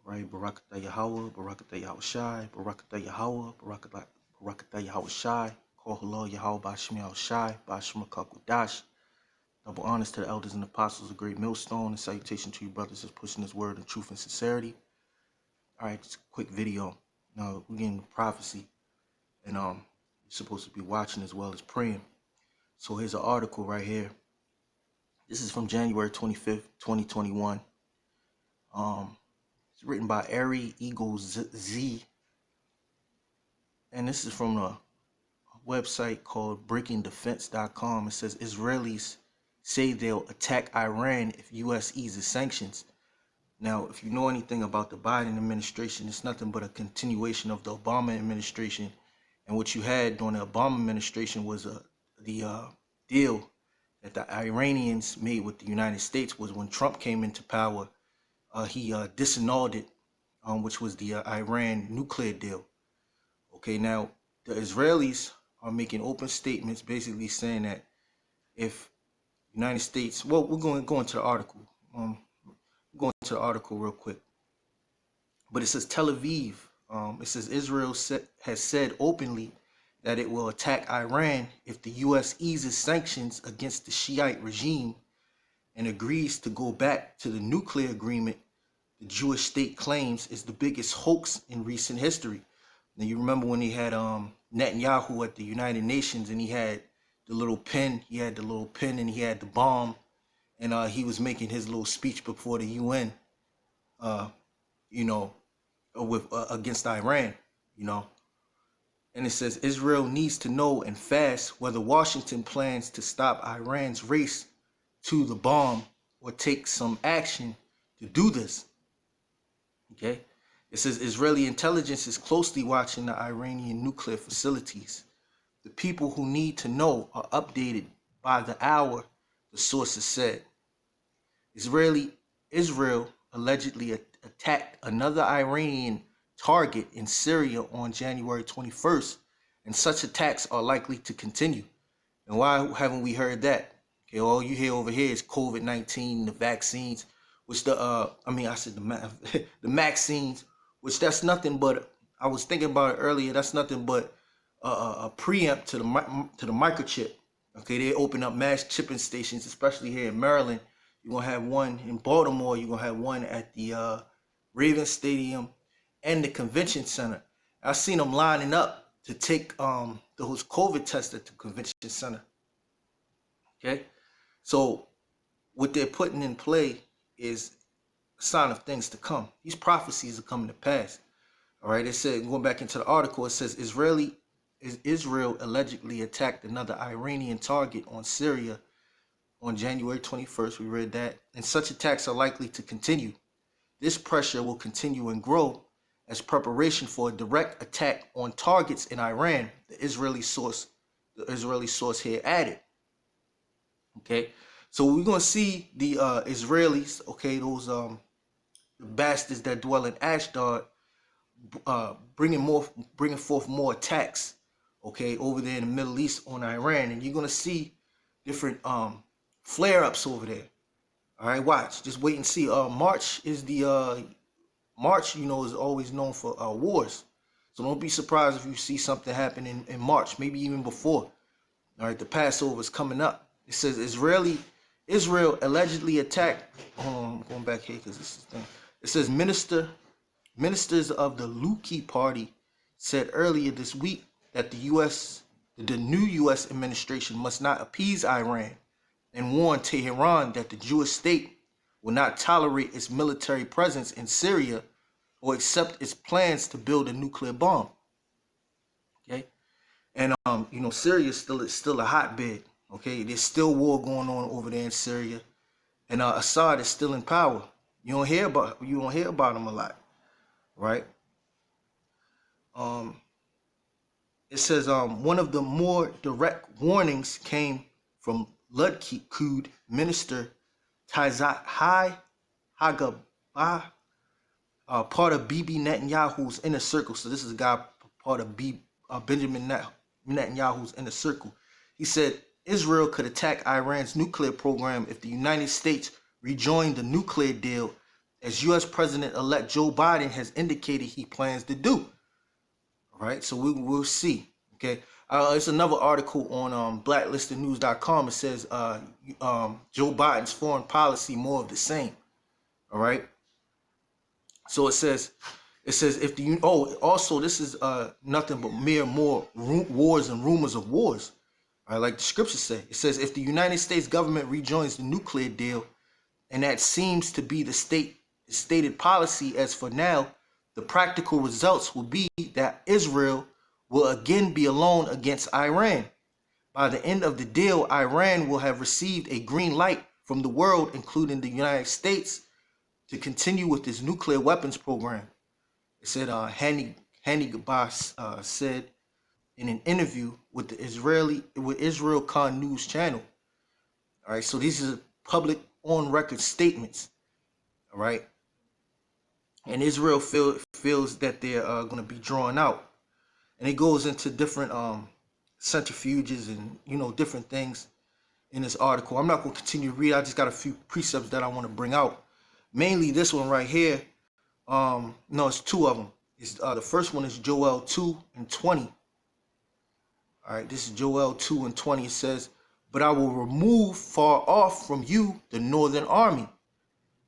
right? Barakatah Yahweh, Barakatah Yahweh Shai, Barakatah Yahweh, Barakatah Yahweh Shai, Kohala Yahweh Bashmi Yahweh Shai, Bashma Kakwadash. Double honors to the elders and apostles of Great Millstone, and salutation to you brothers that's pushing this word in truth and sincerity. All right, just a quick video. Now, we're getting prophecy, and you're supposed to be watching as well as praying. So here's an article right here. This is from January 25th, 2021. It's written by Ari Eagles Z, and this is from a website called breakingdefense.com. It says Israelis say they'll attack Iran if U.S. eases sanctions. Now, if you know anything about the Biden administration, it's nothing but a continuation of the Obama administration. And what you had during the Obama administration was the deal that the Iranians made with the United States was when Trump came into power, he disannulled it, which was the Iran nuclear deal. Okay, now the Israelis are making open statements basically saying that if the United States, well, we're going to go into the article. Going to the article real quick. But it says Tel Aviv, it says Israel has said openly that it will attack Iran if the U.S. eases sanctions against the Shiite regime and agrees to go back to the nuclear agreement the Jewish state claims is the biggest hoax in recent history. Now, you remember when he had Netanyahu at the United Nations and he had the little pen, and he had the bomb, and he was making his little speech before the UN, with against Iran, And it says Israel needs to know and fast whether Washington plans to stop Iran's race to the bomb or take some action to do this. Okay? It says Israeli intelligence is closely watching the Iranian nuclear facilities. The people who need to know are updated by the hour, the sources said. Israel allegedly attacked another Iranian target in Syria on January 21st, and such attacks are likely to continue. And why haven't we heard that? Okay, all you hear over here is COVID-19, the vaccines, which the vaccines, which that's nothing but, I was thinking about it earlier, that's nothing but a preempt to the microchip. Okay, they open up mass chipping stations, especially here in Maryland. You're going to have one in Baltimore. You're going to have one at the Ravens Stadium and the convention center. I've seen them lining up to take those COVID tests at the convention center. Okay, so what they're putting in play is a sign of things to come. These prophecies are coming to pass. All right, it said, going back into the article, it says Israel allegedly attacked another Iranian target on Syria on January 21st. We read that, and such attacks are likely to continue. This pressure will continue and grow as preparation for a direct attack on targets in Iran, the Israeli source here added. Okay, so we're gonna see the Israelis, okay, those the bastards that dwell in Ashdod, bringing forth more attacks, okay, over there in the Middle East on Iran, and you're gonna see different flare-ups over there. All right, watch, just wait and see. March is the March, is always known for wars, so don't be surprised if you see something happen in March, maybe even before. All right, the Passover is coming up. It says Israel allegedly attacked. Hold on, I'm going back here because this is the thing. It says ministers of the Luki party said earlier this week that the new U.S. administration must not appease Iran, and warned Tehran that the Jewish state will not tolerate its military presence in Syria or accept its plans to build a nuclear bomb. Okay, and Syria is still a hotbed. Okay, there's still war going on over there in Syria, and Assad is still in power. You don't hear about him a lot, right? It says one of the more direct warnings came from Likud minister Tizat Hagabah, part of Bibi Netanyahu's inner circle. So this is a guy part of Benjamin Netanyahu's inner circle. He said Israel could attack Iran's nuclear program if the United States rejoined the nuclear deal as U.S. President-elect Joe Biden has indicated he plans to do. All right, so we'll see. Okay, it's another article on blacklistednews.com. It says Joe Biden's foreign policy more of the same. All right, so it says if the also this is nothing but more wars and rumors of wars. All right, like the scriptures say, it says if the United States government rejoins the nuclear deal, and that seems to be the stated policy as for now, the practical results will be that Israel will again be alone against Iran. By the end of the deal, Iran will have received a green light from the world, including the United States, to continue with its nuclear weapons program. It said Hani Abbas said in an interview with the Israel Khan News channel. All right, so these are public on record statements. All right, and Israel feels that they're going to be drawn out, and it goes into different centrifuges and different things in this article. I'm not going to continue to read. I just got a few precepts that I want to bring out. Mainly this one right here. No, it's two of them. It's the first one is Joel 2:20. All right, this is Joel 2:20. It says, "But I will remove far off from you the northern army,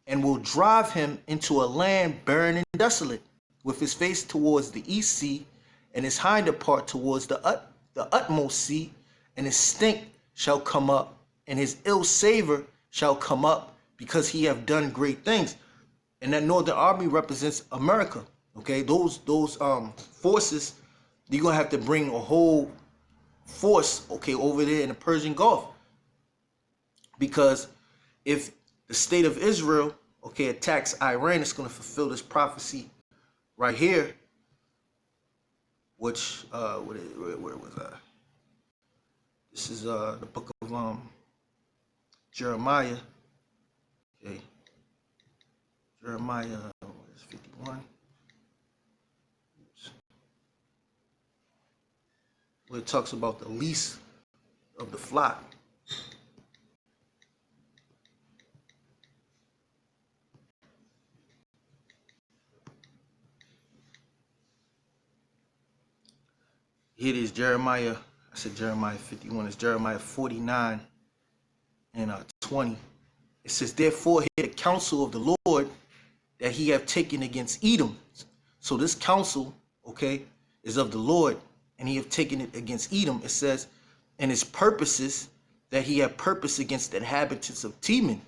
and will drive him into a land barren and desolate, with his face towards the east sea, and his hinder part towards the utmost sea, and his stink shall come up, and his ill savor shall come up, because he have done great things." And that northern army represents America. Okay, those forces, you're gonna have to bring a whole force, okay, over there in the Persian Gulf, because if the state of Israel, okay, attacks Iran, it's going to fulfill this prophecy right here, which where was I? This is the book of Jeremiah. Okay, Jeremiah 51. Oops. Where it talks about the least of the flock. Here it is, Jeremiah. I said Jeremiah 51. It's Jeremiah 49 and 20. It says, "Therefore hear the counsel of the Lord that he have taken against Edom." So this counsel, okay, is of the Lord, and he have taken it against Edom. It says, "And his purposes that he have purposed against the inhabitants of Teman.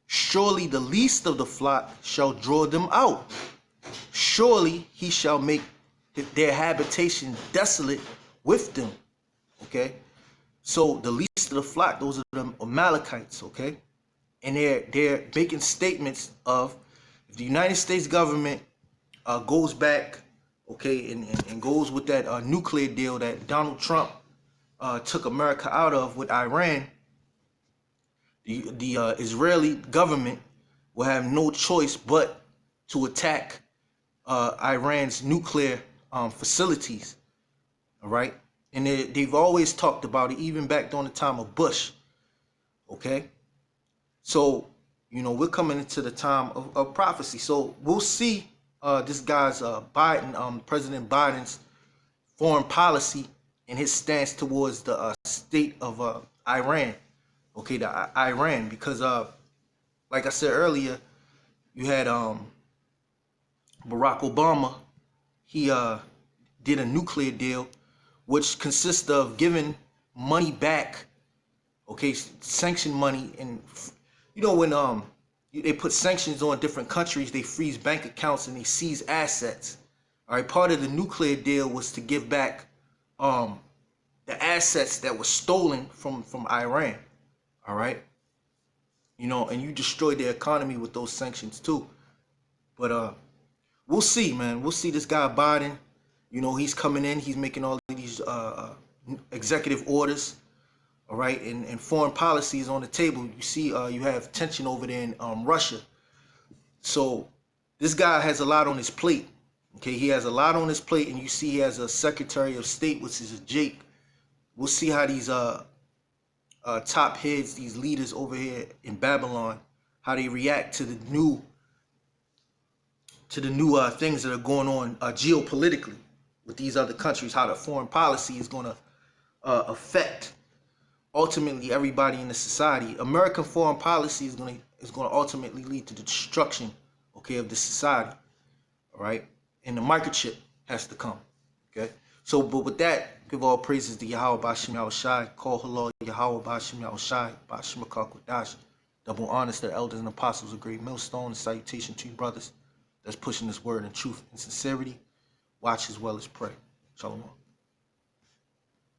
Surely the least of the flock shall draw them out. Surely he shall make their habitation desolate with them." Okay, so the least of the flock, those are the Amalekites. Okay, and they're making statements of, if the United States government goes back, okay, and goes with that nuclear deal that Donald Trump took America out of with Iran, the Israeli government will have no choice but to attack Iran's nuclear facilities. All right, and they've always talked about it, even back during the time of Bush. Okay, so we're coming into the time of prophecy. So we'll see this guy's President Biden's foreign policy and his stance towards the state of Iran. Okay, the Iran, because like I said earlier, you had Barack Obama. He did a nuclear deal, which consists of giving money back, okay, sanction money. And when they put sanctions on different countries, they freeze bank accounts and they seize assets. All right, part of the nuclear deal was to give back the assets that were stolen from Iran. All right, and you destroyed their economy with those sanctions too. But we'll see, man. We'll see this guy Biden. He's coming in. He's making all of these executive orders. All right, and foreign policy is on the table. You see, you have tension over there in Russia. So this guy has a lot on his plate. Okay, he has a lot on his plate, and you see he has a Secretary of State, which is a Jake. We'll see how these top heads, these leaders over here in Babylon, how they react to the new to the new things that are going on geopolitically with these other countries, how the foreign policy is going to affect ultimately everybody in the society. American foreign policy is going to ultimately lead to the destruction, okay, of the society. All right, and the microchip has to come. Okay, so but with that, give all praises to Yahweh Bashim Shai, call halal Yahweh Bashim Shai, Bashim Kwadash. Double honors to the elders and apostles of Great Millstone, and salutation to you brothers that's pushing this word in truth and sincerity. Watch as well as pray. Shalom.